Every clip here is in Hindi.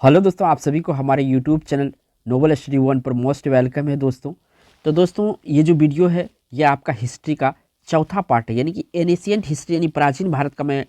हेलो दोस्तों, आप सभी को हमारे YouTube channel Noble Study One पर मोस्ट वेलकम है दोस्तों। तो दोस्तों, ये जो वीडियो है ये आपका हिस्ट्री का चौथा पार्ट है, यानी कि एनिशियंट हिस्ट्री यानी प्राचीन भारत का मैं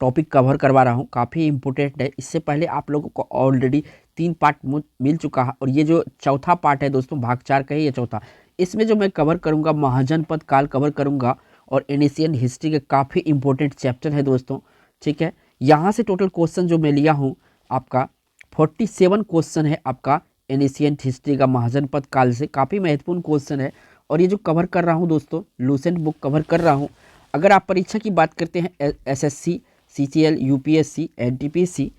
टॉपिक कवर करवा रहा हूँ। काफ़ी इंपॉर्टेंट है। इससे पहले आप लोगों को ऑलरेडी 3 पार्ट मिल चुका है और ये जो चौथा पार्ट है दोस्तों, भाग 4 का ही ये चौथा। इसमें जो मैं कवर करूँगा महाजनपद काल कवर करूँगा और एनिशियंट हिस्ट्री के काफ़ी इंपॉर्टेंट चैप्टर है दोस्तों। ठीक है, यहाँ से टोटल क्वेश्चन जो मैं लिया हूँ आपका 47 क्वेश्चन है आपका एनिशियंट हिस्ट्री का महाजनपद काल से। काफ़ी महत्वपूर्ण क्वेश्चन है और ये जो कवर कर रहा हूँ दोस्तों, लूसेंट बुक कवर कर रहा हूँ। अगर आप परीक्षा की बात करते हैं SSC, CGL, UPSC, NTPC,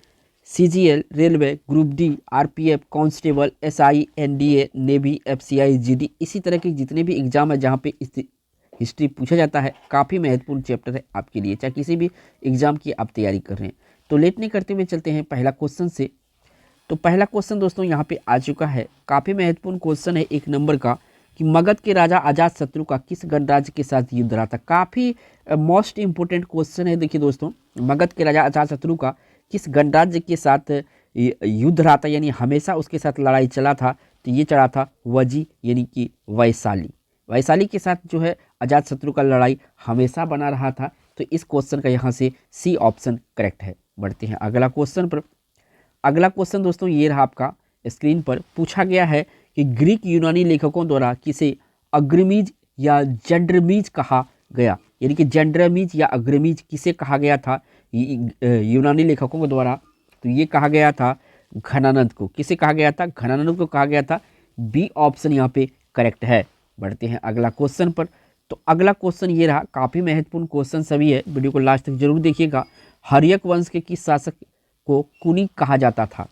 CGL, railway, group D, RPF, constable, SI, NDA, navy, FCI, GD, इसी तरह के जितने भी एग्जाम है जहाँ पे हिस्ट्री पूछा जाता है, काफ़ी महत्वपूर्ण चैप्टर है आपके लिए, चाहे किसी भी एग्जाम की आप तैयारी कर रहे हैं। तो लेट नहीं करते हुए चलते हैं पहला क्वेश्चन से। तो पहला क्वेश्चन दोस्तों यहाँ पे आ चुका है, काफ़ी महत्वपूर्ण क्वेश्चन है 1 नंबर का, कि मगध के राजा अजातशत्रु का किस गणराज्य के साथ युद्ध रहा था। काफ़ी मोस्ट इंपोर्टेंट क्वेश्चन है। देखिए दोस्तों, मगध के राजा अजातशत्रु का किस गणराज्य के साथ युद्ध रहा था, यानी हमेशा उसके साथ लड़ाई चला था। तो ये चला था वजी यानी कि वैशाली। वैशाली के साथ जो है अजातशत्रु का लड़ाई हमेशा बना रहा था। तो इस क्वेश्चन का यहाँ से सी ऑप्शन करेक्ट है। बढ़ते हैं अगला क्वेश्चन पर। अगला क्वेश्चन दोस्तों ये रहा आपका, स्क्रीन पर पूछा गया है कि ग्रीक यूनानी लेखकों द्वारा किसे अग्रमीज या जंड्रमीज कहा गया, यानी कि जंड्रमीज या अग्रमीज किसे कहा गया था यूनानी लेखकों के द्वारा। तो ये कहा गया था घनानंद को। किसे कहा गया था? घनानंद को कहा गया था। बी ऑप्शन यहाँ पे करेक्ट है। बढ़ते हैं अगला क्वेश्चन पर। तो अगला क्वेश्चन ये रहा, काफ़ी महत्वपूर्ण क्वेश्चन सभी है, वीडियो को लास्ट तक जरूर देखिएगा। हर्यक वंश के किस शासक को कुनिक कहा जाता था?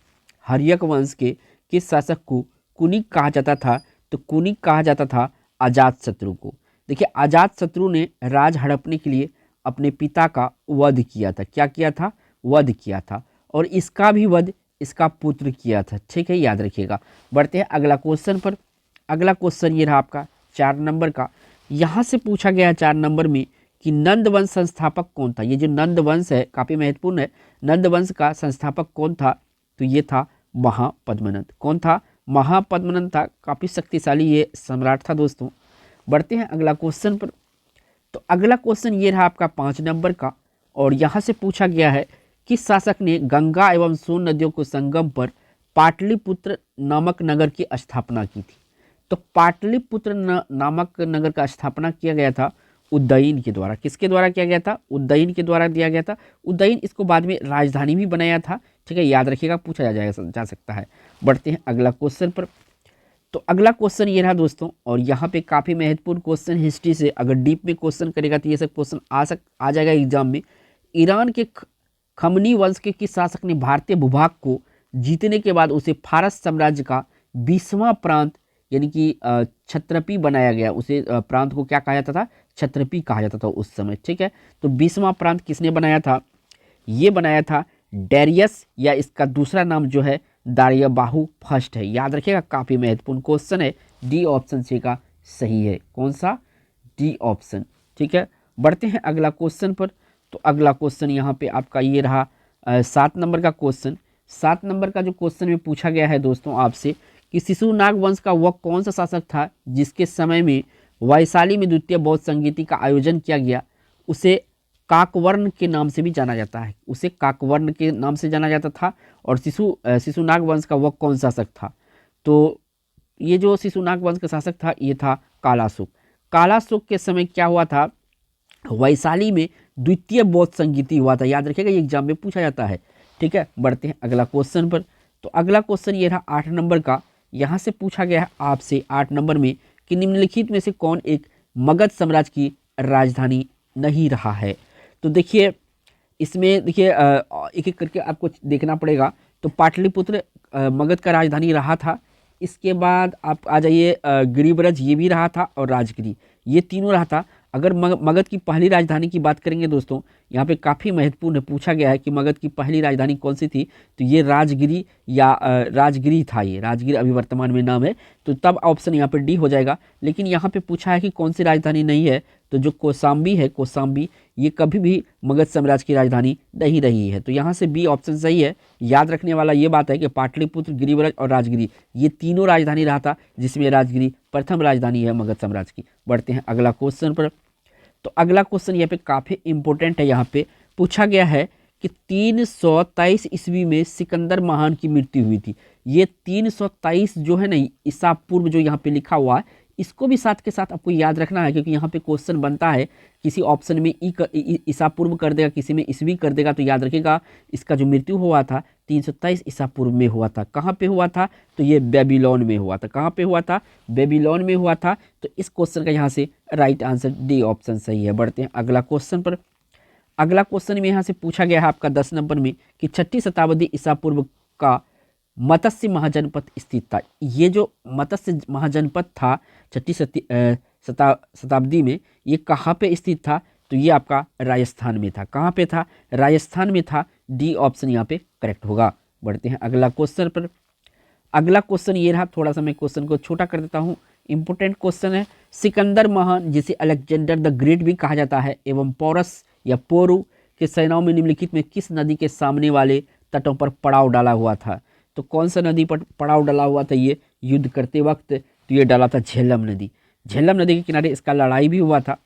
हर्यक वंश के किस शासक को कुनिक कहा जाता था? तो कुनिक कहा जाता था अजातशत्रु को। देखिए, अजातशत्रु ने राज हड़पने के लिए अपने पिता का वध किया था। क्या किया था? वध किया था। और इसका भी वध इसका पुत्र किया था। ठीक है, याद रखिएगा। बढ़ते हैं अगला क्वेश्चन पर। अगला क्वेश्चन ये रहा आपका 4 नंबर का। यहाँ से पूछा गया है 4 नंबर में कि नंद वंश संस्थापक कौन था। ये जो नंद वंश है काफ़ी महत्वपूर्ण है। नंद वंश का संस्थापक कौन था? तो ये था महापद्मनंद। कौन था? महापद्मनंद था। काफ़ी शक्तिशाली ये सम्राट था दोस्तों। बढ़ते हैं अगला क्वेश्चन पर। तो अगला क्वेश्चन ये रहा आपका 5 नंबर का और यहाँ से पूछा गया है किस शासक ने गंगा एवं सोन नदियों के संगम पर पाटलिपुत्र नामक नगर की स्थापना की थी। तो पाटलिपुत्र नामक नगर का स्थापना किया गया था उदयन के द्वारा। किसके द्वारा किया गया था? उदयन के द्वारा दिया गया था। उदयन इसको बाद में राजधानी भी बनाया था। ठीक है, याद रखिएगा, पूछा जा सकता है। बढ़ते हैं अगला क्वेश्चन पर। तो अगला क्वेश्चन ये रहा दोस्तों और यहाँ पे काफ़ी महत्वपूर्ण क्वेश्चन हिस्ट्री से, अगर डीप में क्वेश्चन करेगा तो ये सब क्वेश्चन आ जाएगा एग्जाम में। ईरान के खमनी वंश के किस शासक ने भारतीय भूभाग को जीतने के बाद उसे फारस साम्राज्य का 20वां प्रांत यानी कि क्षत्रपी बनाया गया। उसे प्रांत को क्या कहा जाता था? क्षत्रपी कहा जाता था उस समय। ठीक है, तो 20वां प्रांत किसने बनाया था? ये बनाया था डेरियस, या इसका दूसरा नाम जो है दार्याबाहु फर्स्ट है। याद रखिएगा, काफ़ी महत्वपूर्ण क्वेश्चन है। डी ऑप्शन सी का सही है। कौन सा? D option. ठीक है, बढ़ते हैं अगला क्वेश्चन पर। तो अगला क्वेश्चन यहाँ पे आपका ये रहा 7 नंबर का क्वेश्चन। 7 नंबर का जो क्वेश्चन में पूछा गया है दोस्तों आपसे कि शिशुनाग वंश का वह कौन सा शासक था जिसके समय में वैशाली में द्वितीय बौद्ध संगीति का आयोजन किया गया? उसे काकवर्ण के नाम से भी जाना जाता है। उसे काकवर्ण के नाम से जाना जाता था। और शिशुनाग वंश का वह कौन शासक था? तो ये जो शिशुनाग वंश का शासक था ये था कालाशोक। कालाशोक के समय क्या हुआ था? वैशाली में द्वितीय बौद्ध संगीति हुआ था। याद रखिएगा, ये एग्जाम में पूछा जाता है। ठीक है, बढ़ते हैं अगला क्वेश्चन पर। तो अगला क्वेश्चन ये रहा 8 नंबर का। यहाँ से पूछा गया है आपसे 8 नंबर में कि निम्नलिखित में से कौन एक मगध साम्राज्य की राजधानी नहीं रहा है? तो देखिए, इसमें देखिए एक एक करके आपको देखना पड़ेगा। तो पाटलिपुत्र मगध का राजधानी रहा था। इसके बाद आप आ जाइए गिरिब्रज, ये भी रहा था, और राजगिरी, ये तीनों रहा था। अगर मगध की पहली राजधानी की बात करेंगे दोस्तों, यहाँ पे काफ़ी महत्वपूर्ण पूछा गया है कि मगध की पहली राजधानी कौन सी थी, तो ये राजगिरी या राजगिरी था, ये राजगिरी अभी वर्तमान में नाम है, तो तब ऑप्शन यहाँ पे डी हो जाएगा। लेकिन यहाँ पे पूछा है कि कौन सी राजधानी नहीं है, तो जो कौशाम्बी है, कौशाम्बी ये कभी भी मगध साम्राज्य की राजधानी नहीं रही है, तो यहाँ से बी ऑप्शन सही है। याद रखने वाला ये बात है कि पाटलिपुत्र, गिरिव्रज और राजगिरी ये तीनों राजधानी रहा था, जिसमें राजगिरी प्रथम राजधानी है मगध साम्राज्य की। बढ़ते हैं अगला क्वेश्चन पर। तो अगला क्वेश्चन यहाँ पे काफ़ी इंपॉर्टेंट है। यहाँ पे पूछा गया है कि 323 ईस्वी में सिकंदर महान की मृत्यु हुई थी। ये 323 जो है ना ईसा पूर्व जो यहाँ पे लिखा हुआ है, इसको भी साथ के साथ आपको याद रखना है, क्योंकि यहाँ पे क्वेश्चन बनता है, किसी ऑप्शन में ईसा पूर्व कर देगा, किसी में ईस्वी कर देगा, तो याद रखिएगा इसका जो मृत्यु हुआ था 323 ईसा पूर्व में हुआ था। कहाँ पे हुआ था, तो ये बेबीलोन में हुआ था। कहाँ पे हुआ था, बेबीलोन में हुआ था। तो इस क्वेश्चन का यहाँ से राइट आंसर डी ऑप्शन सही है। बढ़ते हैं अगला क्वेश्चन पर। अगला क्वेश्चन में यहाँ से पूछा गया है आपका 10 नंबर में कि 6ठी शताब्दी ईसा पूर्व का मत्स्य महाजनपद स्थित था। ये जो मत्स्य महाजनपद था 6ठी शताब्दी में, ये कहाँ पे स्थित था, तो ये आपका राजस्थान में था। कहाँ पे था, राजस्थान में था। डी ऑप्शन यहाँ पे करेक्ट होगा। बढ़ते हैं अगला क्वेश्चन पर। अगला क्वेश्चन ये रहा, थोड़ा सा मैं क्वेश्चन को छोटा कर देता हूँ, इंपोर्टेंट क्वेश्चन है। सिकंदर महान, जिसे अलेक्जेंडर द ग्रेट भी कहा जाता है, एवं पोरस या पोरू के सेनाओं में निम्नलिखित में किस नदी के सामने वाले तटों पर पड़ाव डाला हुआ था। तो कौन सा नदी पर पड़ाव डाला हुआ था ये युद्ध करते वक्त, तो ये डाला था झेलम नदी। झेलम नदी के किनारे इसका लड़ाई भी हुआ था।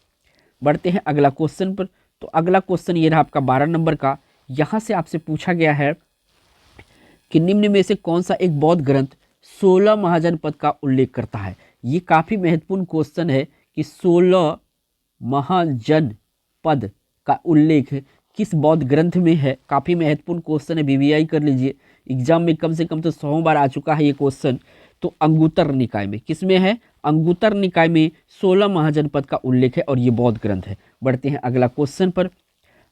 बढ़ते हैं अगला क्वेश्चन पर। तो अगला क्वेश्चन ये रहा आपका 12 नंबर का। यहाँ से आपसे पूछा गया है कि निम्न में से कौन सा एक बौद्ध ग्रंथ 16 महाजनपद का उल्लेख करता है। ये काफ़ी महत्वपूर्ण क्वेश्चन है कि 16 महाजनपद का उल्लेख किस बौद्ध ग्रंथ में है। काफ़ी महत्वपूर्ण क्वेश्चन है, वीवीआई कर लीजिए, एग्जाम में कम से कम तो 100 बार आ चुका है ये क्वेश्चन। तो अंगुत्तर निकाय में, किस में है, अंगुत्तर निकाय में 16 महाजनपद का उल्लेख है और ये बौद्ध ग्रंथ है। बढ़ते हैं अगला क्वेश्चन पर।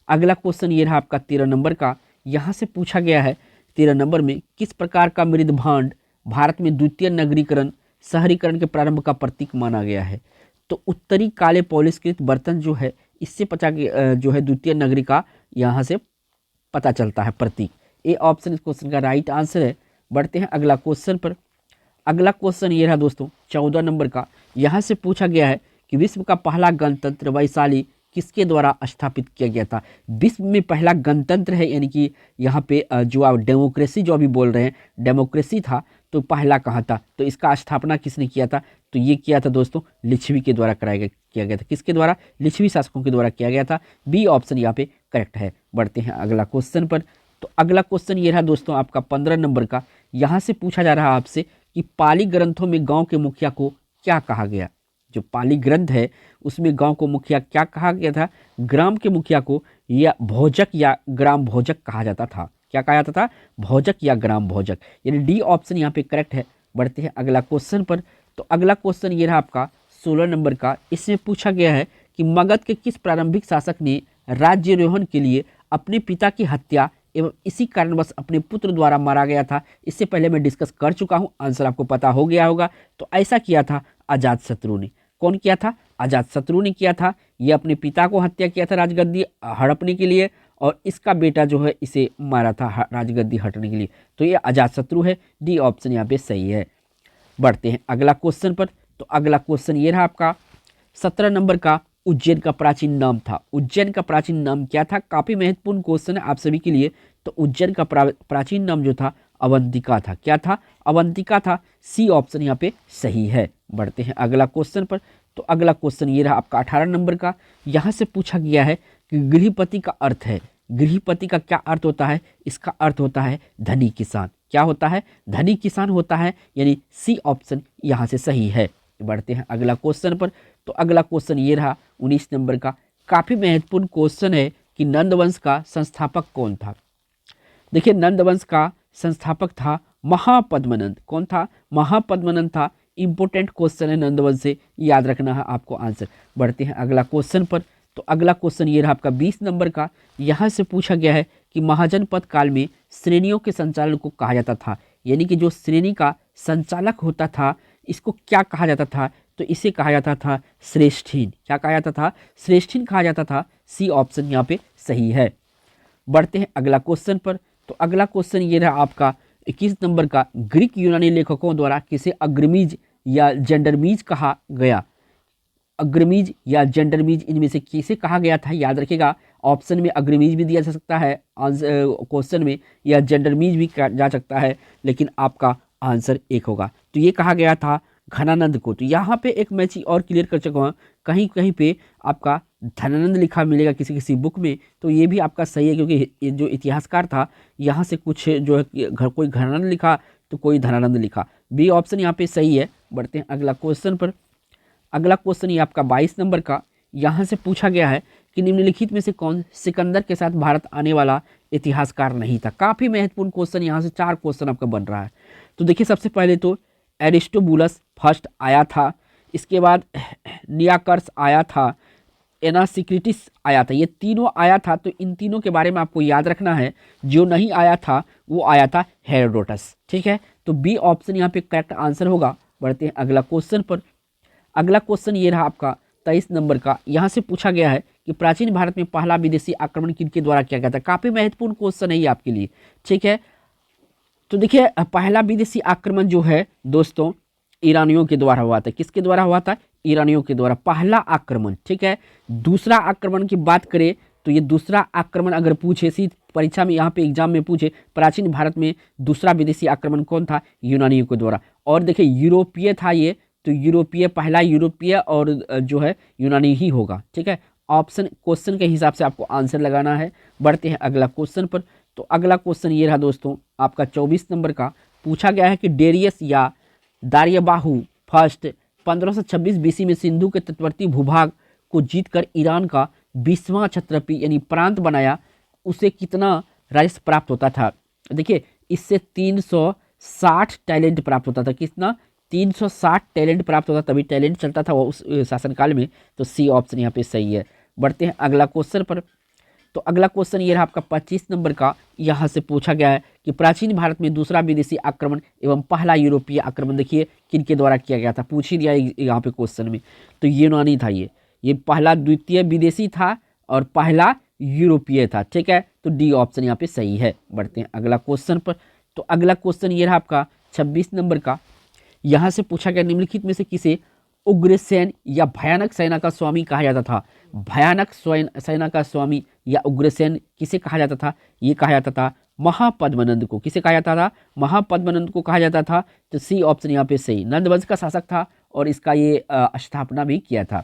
अगला क्वेश्चन ये रहा आपका 13 नंबर का। यहाँ से पूछा गया है 13 नंबर में, किस प्रकार का मृद भांड भारत में द्वितीय नगरीकरण शहरीकरण के प्रारंभ का प्रतीक माना गया है। तो उत्तरी काले पॉलिशकृत बर्तन जो है, इससे जो है द्वितीय नगरी का यहाँ से पता चलता है प्रतीक। ए ऑप्शन इस क्वेश्चन का राइट आंसर है। बढ़ते हैं अगला क्वेश्चन पर। अगला क्वेश्चन ये रहा दोस्तों 14 नंबर का। यहाँ से पूछा गया है कि विश्व का पहला गणतंत्र वैशाली किसके द्वारा स्थापित किया गया था। विश्व में पहला गणतंत्र है, यानी कि यहाँ पे जो आप डेमोक्रेसी जो अभी बोल रहे हैं, डेमोक्रेसी था, तो पहला कहाँ था, तो इसका स्थापना किसने किया था, तो ये किया था दोस्तों लिच्छवी के द्वारा किया गया था। किसके द्वारा, लिच्छवी शासकों के द्वारा किया गया था। बी ऑप्शन यहाँ पे करेक्ट है। बढ़ते हैं अगला क्वेश्चन पर। तो अगला क्वेश्चन ये रहा दोस्तों आपका 15 नंबर का। यहाँ से पूछा जा रहा है आपसे कि पाली ग्रंथों में गांव के मुखिया को क्या कहा गया। जो पाली ग्रंथ है उसमें गांव को मुखिया क्या कहा गया था, ग्राम के मुखिया को या भोजक या ग्राम भोजक कहा जाता था। क्या कहा जाता था, भोजक या ग्राम भोजक, यानी डी ऑप्शन यहाँ पे करेक्ट है। बढ़ते हैं अगला क्वेश्चन पर। तो अगला क्वेश्चन ये रहा आपका 16 नंबर का। इसमें पूछा गया है कि मगध के किस प्रारंभिक शासक ने राज्यारोहण के लिए अपने पिता की हत्या एवं इसी कारणवश अपने पुत्र द्वारा मारा गया था। इससे पहले मैं डिस्कस कर चुका हूं, आंसर आपको पता हो गया होगा। तो ऐसा किया था अजातशत्रु ने। कौन किया था, अजातशत्रु ने किया था। ये अपने पिता को हत्या किया था राजगद्दी हड़पने के लिए, और इसका बेटा जो है इसे मारा था राजगद्दी हटने के लिए। तो ये अजातशत्रु है। डी ऑप्शन यहाँ पे सही है। बढ़ते हैं अगला क्वेश्चन पर। तो अगला क्वेश्चन ये रहा आपका 17 नंबर का। उज्जैन का प्राचीन नाम था, उज्जैन का प्राचीन नाम क्या था। काफी महत्वपूर्ण क्वेश्चन है आप सभी के लिए। तो उज्जैन का प्राचीन नाम जो था अवंतिका था। क्या था, अवंतिका था। सी ऑप्शन यहाँ पे सही है। बढ़ते हैं अगला क्वेश्चन पर। तो अगला क्वेश्चन ये रहा आपका 18 नंबर का। यहाँ से पूछा गया है कि गृहपति का अर्थ है, गृहपति का क्या अर्थ होता है। इसका अर्थ होता है धनी किसान। क्या होता है, धनी किसान होता है, यानी सी ऑप्शन यहाँ से सही है। बढ़ते हैं अगला क्वेश्चन पर। तो अगला क्वेश्चन ये रहा 19 नंबर का। काफी महत्वपूर्ण क्वेश्चन है कि नंदवंश का संस्थापक कौन था। देखिए नंदवंश का संस्थापक था महापद्मनंद। कौन था, महापद्मनंद था। इंपोर्टेंट क्वेश्चन है, नंदवंश से याद रखना है आपको आंसर। बढ़ते हैं अगला क्वेश्चन पर। तो अगला क्वेश्चन ये रहा आपका 20 नंबर का। यहाँ से पूछा गया है कि महाजनपद काल में श्रेणियों के संचालन को कहा जाता था, यानी कि जो श्रेणी का संचालक होता था इसको क्या कहा जाता था। तो इसे कहा जाता था श्रेष्ठीन। क्या कहा जाता था? श्रेष्ठीन कहा जाता था। सी ऑप्शन यहाँ पे सही है। बढ़ते हैं अगला क्वेश्चन पर। तो अगला क्वेश्चन ये रहा आपका 21 नंबर का, ग्रीक यूनानी लेखकों द्वारा किसे अग्रमीज या जेंडरमीज कहा गया? अग्रमीज या जेंडरमीज, इनमें से किसे कहा गया था? याद रखिएगा, ऑप्शन में अग्रमीज भी दिया जा सकता है आंसर क्वेश्चन में, या जेंडरमीज भी जा सकता है, लेकिन आपका आंसर एक होगा। तो ये कहा गया था घनानंद को। तो यहाँ पे एक मैं चीज और क्लियर कर चुका हूँ, कहीं कहीं पे आपका धनानंद लिखा मिलेगा किसी किसी बुक में, तो ये भी आपका सही है, क्योंकि ये जो इतिहासकार था यहाँ से कुछ जो है कोई घनानंद लिखा तो कोई धनानंद लिखा। बी ऑप्शन यहाँ पे सही है। बढ़ते हैं अगला क्वेश्चन पर। अगला क्वेश्चन ये आपका 22 नंबर का, यहाँ से पूछा गया है कि निम्नलिखित में से कौन सिकंदर के साथ भारत आने वाला इतिहासकार नहीं था? काफ़ी महत्वपूर्ण क्वेश्चन, यहाँ से 4 क्वेश्चन आपका बन रहा है। तो देखिए, सबसे पहले तो एरिस्टोबुलस फर्स्ट आया था, इसके बाद नियाकर्स आया था, एनासिक्रिटिस आया था। ये तीनों आया था, तो इन तीनों के बारे में आपको याद रखना है। जो नहीं आया था वो आया था हेरोडोटस। ठीक है, तो बी ऑप्शन यहाँ पे करेक्ट आंसर होगा। बढ़ते हैं अगला क्वेश्चन पर। अगला क्वेश्चन ये रहा आपका 23 नंबर का, यहाँ से पूछा गया है कि प्राचीन भारत में पहला विदेशी आक्रमण किनके द्वारा किया गया था? काफी महत्वपूर्ण क्वेश्चन है ये आपके लिए। ठीक है, तो देखिए, पहला विदेशी आक्रमण जो है दोस्तों ईरानियों के द्वारा हुआ था। किसके द्वारा हुआ था? ईरानियों के द्वारा पहला आक्रमण। ठीक है, दूसरा आक्रमण की बात करें तो ये दूसरा आक्रमण अगर पूछे सीध परीक्षा में, यहाँ पे एग्जाम में पूछे, प्राचीन भारत में दूसरा विदेशी आक्रमण कौन था? यूनानियों के द्वारा। और देखिए, यूरोपीय था ये, तो यूरोपीय, पहला यूरोपीय और जो है यूनानी ही होगा। ठीक है, ऑप्शन क्वेश्चन के हिसाब से आपको आंसर लगाना है। बढ़ते हैं अगला क्वेश्चन पर। तो अगला क्वेश्चन ये रहा दोस्तों आपका 24 नंबर का, पूछा गया है कि डेरियस या दारियाबाहु फर्स्ट 1526 बीसी में सिंधु के तटवर्ती भूभाग को जीतकर ईरान का 20वां क्षत्रपी यानी प्रांत बनाया, उसे कितना राजस्व प्राप्त होता था? देखिए, इससे 360 टैलेंट प्राप्त होता था। कितना? 360 टैलेंट प्राप्त होता, तभी टैलेंट चलता था वो उस शासनकाल में। तो सी ऑप्शन यहाँ पे सही है। बढ़ते हैं अगला क्वेश्चन पर। तो अगला क्वेश्चन ये रहा आपका 25 नंबर का, यहाँ से पूछा गया है कि प्राचीन भारत में दूसरा विदेशी आक्रमण एवं पहला यूरोपीय आक्रमण देखिए किनके द्वारा किया गया था? पूछ ही दिया यहाँ पे क्वेश्चन में। तो यूनानी था ये पहला द्वितीय विदेशी था और पहला यूरोपीय था। ठीक है, तो डी ऑप्शन यहाँ पे सही है। बढ़ते हैं अगला क्वेश्चन पर। तो अगला क्वेश्चन ये रहा आपका 26 नंबर का, यहाँ से पूछा गया निम्नलिखित में से किसे उग्रसेन या भयानक सेना का स्वामी कहा जाता था? भयानक सेना का स्वामी या उग्रसेन किसे कहा जाता था? ये कहा जाता था महापद्मनंद को। किसे कहा जाता था? महापद्मनंद को कहा जाता था। तो सी ऑप्शन यहाँ पे सही। नंद वंश का शासक था और इसका ये स्थापना भी किया था।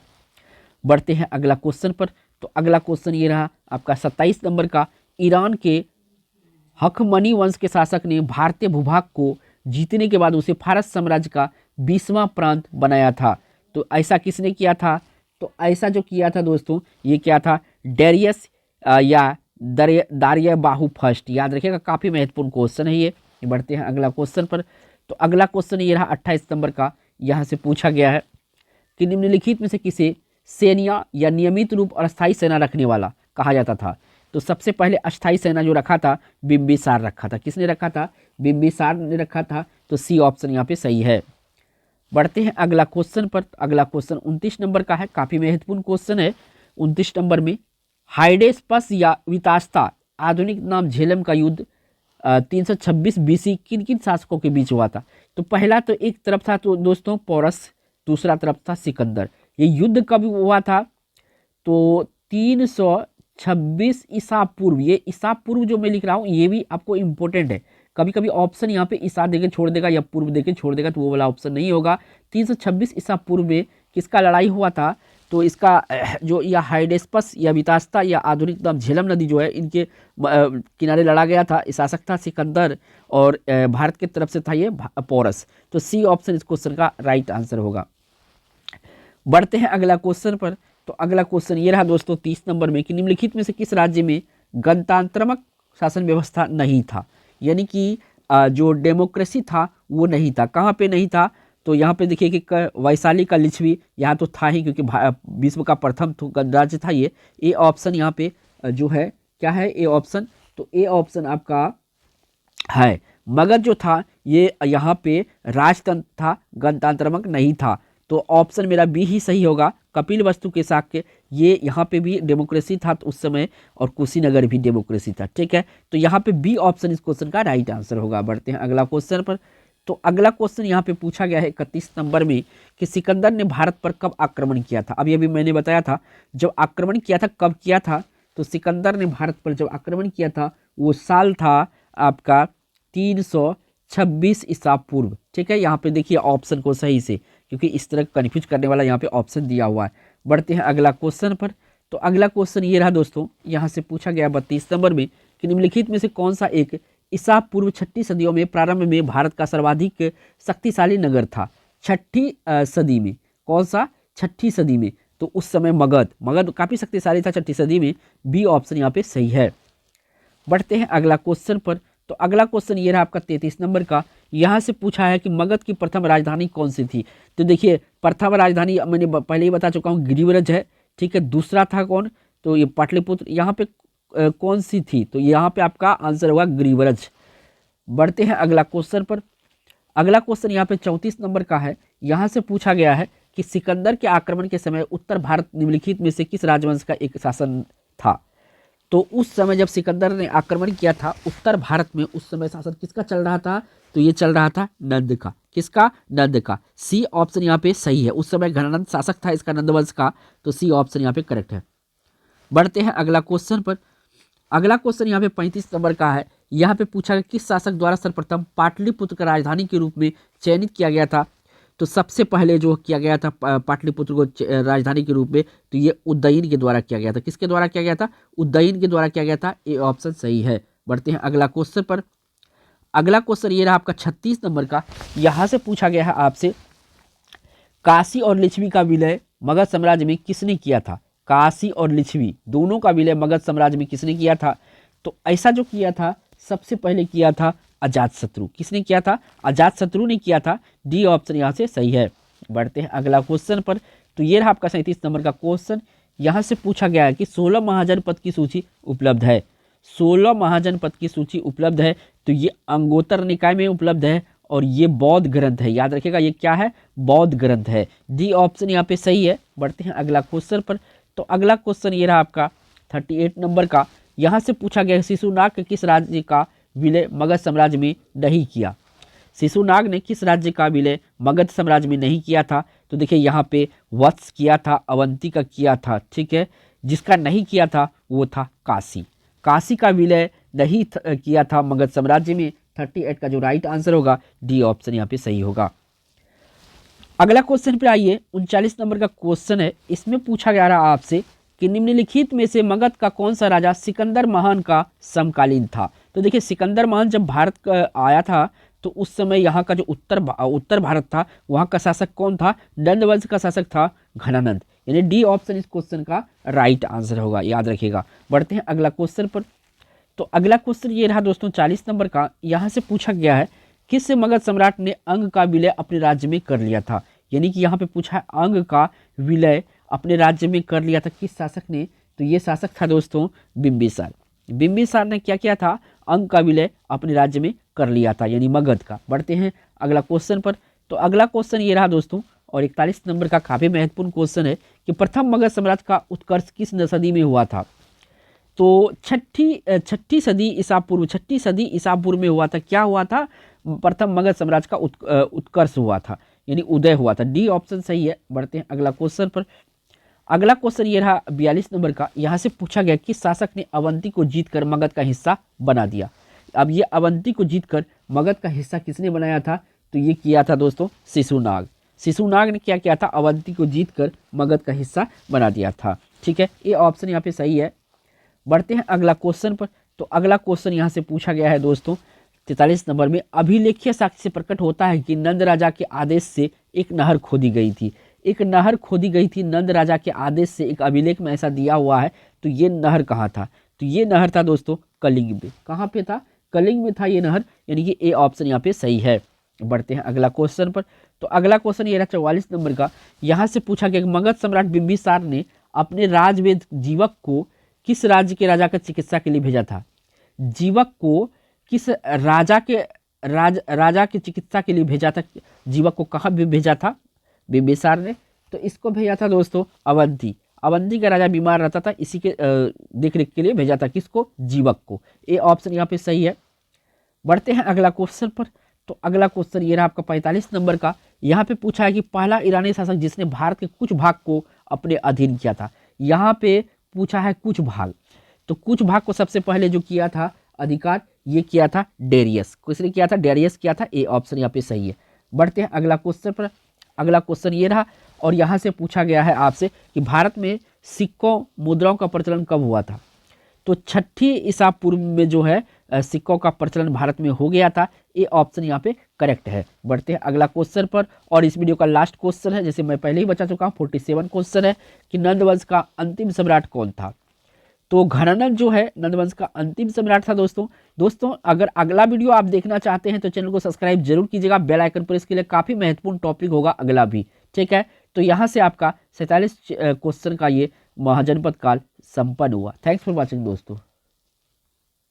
बढ़ते हैं अगला क्वेश्चन पर। तो अगला क्वेश्चन ये रहा आपका 27 नंबर का, ईरान के हखमनी वंश के शासक ने भारतीय भूभाग को जीतने के बाद उसे फारस साम्राज्य का 20वां प्रांत बनाया था। तो ऐसा किसने किया था? तो ऐसा जो किया था दोस्तों, ये क्या था? डेरियस या दारियाबाहु फर्स्ट। याद रखिएगा, काफ़ी महत्वपूर्ण क्वेश्चन है ये। बढ़ते हैं अगला क्वेश्चन पर। तो अगला क्वेश्चन ये रहा 28 नंबर का, यहाँ से पूछा गया है कि निम्नलिखित में से किसे सेनिया या नियमित रूप और अस्थायी सेना रखने वाला कहा जाता था? तो सबसे पहले अस्थायी सेना जो रखा था बिम्बिसार रखा था। किसने रखा था? बिम्बिसार ने रखा था। तो सी ऑप्शन यहाँ पे सही है। बढ़ते हैं अगला क्वेश्चन पर। अगला क्वेश्चन 29 नंबर का है, काफी महत्वपूर्ण क्वेश्चन है। 29 नंबर में हाइडेस्पस या वितास्ता आधुनिक नाम झेलम का युद्ध 326 बीसी किन किन शासकों के बीच हुआ था? तो पहला तो एक तरफ था तो दोस्तों पोरस, दूसरा तरफ था सिकंदर। ये युद्ध कब हुआ था? तो 326 ईसा पूर्व। ये ईसा पूर्व जो मैं लिख रहा हूँ ये भी आपको इंपॉर्टेंट है। कभी कभी ऑप्शन यहाँ पे ईसा देके छोड़ देगा या पूर्व देके छोड़ देगा, तो वो वाला ऑप्शन नहीं होगा। 326 ईसा पूर्व में किसका लड़ाई हुआ था? तो इसका जो या हाइडेस्पस या वितास्ता या आधुनिक नाम झेलम नदी जो है इनके किनारे लड़ा गया था। शासक था सिकंदर और भारत की तरफ से था ये पोरस। तो सी ऑप्शन इस क्वेश्चन का राइट आंसर होगा। बढ़ते हैं अगला क्वेश्चन पर। तो अगला क्वेश्चन ये रहा दोस्तों 30 नंबर में कि निम्नलिखित में से किस राज्य में गणतंत्रात्मक शासन व्यवस्था नहीं था? यानी कि जो डेमोक्रेसी था वो नहीं था। कहाँ पे नहीं था? तो यहाँ पे देखिए कि वैशाली का लिच्छवी यहाँ तो था ही, क्योंकि विश्व का प्रथम गणराज्य था ये। ए ऑप्शन यहाँ पे जो है क्या है? A option. तो ए ऑप्शन आपका है। मगध जो था ये यहाँ पे राजतंत्र था, गणतंत्रात्मक नहीं था। तो ऑप्शन मेरा बी ही सही होगा, कपिल वस्तु के शाक्य, ये यहाँ पे भी डेमोक्रेसी था तो उस समय, और कुशीनगर भी डेमोक्रेसी था। ठीक है, तो यहाँ पे बी ऑप्शन इस क्वेश्चन का राइट आंसर होगा। बढ़ते हैं अगला क्वेश्चन पर। तो अगला क्वेश्चन यहाँ पे पूछा गया है 31 नंबर में कि सिकंदर ने भारत पर कब आक्रमण किया था। अभी अभी मैंने बताया था जब आक्रमण किया था, कब किया था, तो सिकंदर ने भारत पर जब आक्रमण किया था वो साल था आपका 326 ईसा पूर्व। ठीक है, यहाँ पे देखिए ऑप्शन को सही से, क्योंकि इस तरह कन्फ्यूज करने वाला यहाँ पे ऑप्शन दिया हुआ है। बढ़ते हैं अगला क्वेश्चन पर। तो अगला क्वेश्चन ये रहा दोस्तों, यहाँ से पूछा गया 32 नंबर में कि निम्नलिखित में से कौन सा एक ईसा पूर्व 6ठी सदियों में प्रारंभ में भारत का सर्वाधिक शक्तिशाली नगर था। 6ठी सदी में, कौन सा, 6ठी सदी में, तो उस समय मगध काफी शक्तिशाली था 6ठी सदी में। बी ऑप्शन यहाँ पे सही है। बढ़ते हैं अगला क्वेश्चन पर। तो अगला क्वेश्चन ये रहा आपका 33 नंबर का। यहाँ से पूछा है कि मगध की प्रथम राजधानी कौन सी थी। तो देखिए प्रथम राजधानी मैंने पहले ही बता चुका हूँ, गिरिव्रज है। ठीक है, दूसरा था कौन, तो ये पाटलिपुत्र। यहाँ पे कौन सी थी, तो यहाँ पे आपका आंसर होगा गिरिव्रज। बढ़ते हैं अगला क्वेश्चन पर। अगला क्वेश्चन यहाँ पे 34 नंबर का है। यहाँ से पूछा गया है कि सिकंदर के आक्रमण के समय उत्तर भारत निम्नलिखित में से किस राजवंश का एक शासन था। तो उस समय जब सिकंदर ने आक्रमण किया था उत्तर भारत में, उस समय शासन किसका चल रहा था, तो ये चल रहा था नंद का। किसका, नंद का। सी ऑप्शन यहाँ पे सही है। उस समय घनानंद शासक था इसका, नंद वंश का, तो सी ऑप्शन यहाँ पे करेक्ट है। बढ़ते हैं अगला क्वेश्चन पर। अगला क्वेश्चन यहाँ पे 35 नंबर का है। यहाँ पे पूछा गया किस शासक द्वारा सर्वप्रथम पाटलिपुत्र का राजधानी के रूप में चयनित किया गया था। तो सबसे पहले जो किया गया था पाटलिपुत्र को राजधानी के रूप में, तो ये उदयन के द्वारा किया गया था। किसके द्वारा किया गया था, उदयन के द्वारा किया गया था। ये ऑप्शन सही है। बढ़ते हैं अगला क्वेश्चन पर। अगला क्वेश्चन ये रहा आपका 36 नंबर का। यहाँ से पूछा गया है आपसे काशी और लिच्छवी का विलय मगध साम्राज्य में किसने किया था। काशी और लिच्छवी दोनों का विलय मगध साम्राज्य में किसने किया था। तो ऐसा जो किया था सबसे पहले किया था अजातशत्रु। किसने किया था, अजातशत्रु ने किया था। डी ऑप्शन यहाँ से सही है। बढ़ते हैं अगला क्वेश्चन पर। तो ये रहा आपका 37 नंबर का क्वेश्चन। यहाँ से पूछा गया है कि 16 महाजनपद की सूची उपलब्ध है। 16 महाजनपद की सूची उपलब्ध है, तो ये अंगोत्तर निकाय में उपलब्ध है और ये बौद्ध ग्रंथ है। याद रखिएगा ये क्या है, बौद्ध ग्रंथ है। डी ऑप्शन यहाँ पे सही है। बढ़ते हैं अगला क्वेश्चन पर। तो अगला क्वेश्चन ये रहा आपका 38 नंबर का। यहाँ से पूछा गया शिशुनाग किस राज्य का विलय मगध साम्राज्य में नहीं किया। शिशुनाग ने किस राज्य का विलय मगध साम्राज्य में नहीं किया था। तो देखिए यहाँ पे वत्स किया था, अवंती का किया था। ठीक है, जिसका नहीं किया था वो था काशी। काशी का विलय नहीं किया था मगध साम्राज्य में। 38 का जो राइट आंसर होगा डी ऑप्शन यहाँ पे सही होगा। अगला क्वेश्चन पे आइए, 39 नंबर का क्वेश्चन है। इसमें पूछा गया रहा आपसे कि निम्नलिखित में से मगध का कौन सा राजा सिकंदर महान का समकालीन था। तो देखिए सिकंदर महान जब भारत का आया था तो उस समय यहाँ का जो उत्तर भारत था वहाँ का शासक कौन था, नंद वंश का शासक था घनानंद। यानी डी ऑप्शन इस क्वेश्चन का राइट आंसर होगा, याद रखिएगा। बढ़ते हैं अगला क्वेश्चन पर। तो अगला क्वेश्चन ये रहा दोस्तों 40 नंबर का। यहाँ से पूछा गया है किस मगध सम्राट ने अंग का विलय अपने राज्य में कर लिया था। यानी कि यहाँ पे पूछा है अंग का विलय अपने राज्य में कर लिया था किस शासक ने। तो ये शासक था दोस्तों बिंबिसार। बिंबिसार ने क्या किया था, अंग का विलय अपने राज्य में कर लिया था, यानी मगध का। बढ़ते हैं अगला क्वेश्चन पर। तो अगला क्वेश्चन ये रहा दोस्तों और 41 नंबर का काफी महत्वपूर्ण क्वेश्चन है कि प्रथम मगध साम्राज्य का उत्कर्ष किस सदी में हुआ था। तो छठी सदी ईसा पूर्व, 6ठी सदी ईसा पूर्व में हुआ था। क्या हुआ था, प्रथम मगध साम्राज्य का उत्कर्ष हुआ था, यानी उदय हुआ था। डी ऑप्शन सही है। बढ़ते हैं अगला क्वेश्चन पर। अगला क्वेश्चन ये रहा 42 नंबर का। यहाँ से पूछा गया कि शासक ने अवंती को जीतकर मगध का हिस्सा बना दिया। अब ये अवंती को जीतकर मगध का हिस्सा किसने बनाया था, तो ये किया था दोस्तों शिशुनाग। शिशुनाग ने क्या किया था, अवंती को जीतकर मगध का हिस्सा बना दिया था। ठीक है, ये ऑप्शन यहाँ पे सही है। बढ़ते हैं अगला क्वेश्चन पर। तो अगला क्वेश्चन यहाँ से पूछा गया है दोस्तों 43 नंबर में। अभिलेखीय साक्ष्य से प्रकट होता है कि नंद राजा के आदेश से एक नहर खोदी गई थी। एक नहर खोदी गई थी नंद राजा के आदेश से, एक अभिलेख में ऐसा दिया हुआ है। तो ये नहर कहाँ था, तो ये नहर था दोस्तों कलिंग में। कहाँ पे था, कलिंग में था ये नहर, यानी कि ए ऑप्शन यहाँ पे सही है। बढ़ते हैं अगला क्वेश्चन पर। तो अगला क्वेश्चन ये रहा 44 नंबर का। यहाँ से पूछा गया कि मगध सम्राट बिंबिसार ने अपने राजवेद जीवक को किस राज्य के राजा का चिकित्सा के लिए भेजा था। जीवक को किस राजा के चिकित्सा के लिए भेजा था। जीवक को कहाँ भी भेजा था, बिंबिसार ने। तो इसको भेजा था दोस्तों अवंती। अवंती का राजा बीमार रहता था, इसी के देख रेख के लिए भेजा था किसको, जीवक को। ये ऑप्शन यहाँ पे सही है। बढ़ते हैं अगला क्वेश्चन पर। तो अगला क्वेश्चन ये रहा आपका 45 नंबर का। यहाँ पे पूछा है कि पहला ईरानी शासक जिसने भारत के कुछ भाग को अपने अधीन किया था। यहाँ पे पूछा है कुछ भाग, तो कुछ भाग को सबसे पहले जो किया था अधिकार, ये किया था डेरियस। किसने किया था, डेरियस किया था। ए ऑप्शन यहाँ पे सही है। बढ़ते हैं अगला क्वेश्चन पर। अगला क्वेश्चन ये रहा और यहाँ से पूछा गया है आपसे कि भारत में सिक्कों मुद्राओं का प्रचलन कब हुआ था। तो 6ठी ईसा पूर्व में जो है सिक्कों का प्रचलन भारत में हो गया था। ये ऑप्शन यहाँ पे करेक्ट है। बढ़ते हैं अगला क्वेश्चन पर और इस वीडियो का लास्ट क्वेश्चन है, जैसे मैं पहले ही बता चुका हूँ। 47 क्वेश्चन है कि नंदवंश का अंतिम सम्राट कौन था। तो घनानंद जो है नंदवंश का अंतिम सम्राट था दोस्तों अगर अगला वीडियो आप देखना चाहते हैं तो चैनल को सब्सक्राइब जरूर कीजिएगा, बेल आइकन पर, इसके लिए काफी महत्वपूर्ण टॉपिक होगा अगला भी, ठीक है। तो यहाँ से आपका 47 क्वेश्चन का ये महाजनपद काल संपन्न हुआ। थैंक्स फॉर वॉचिंग दोस्तों।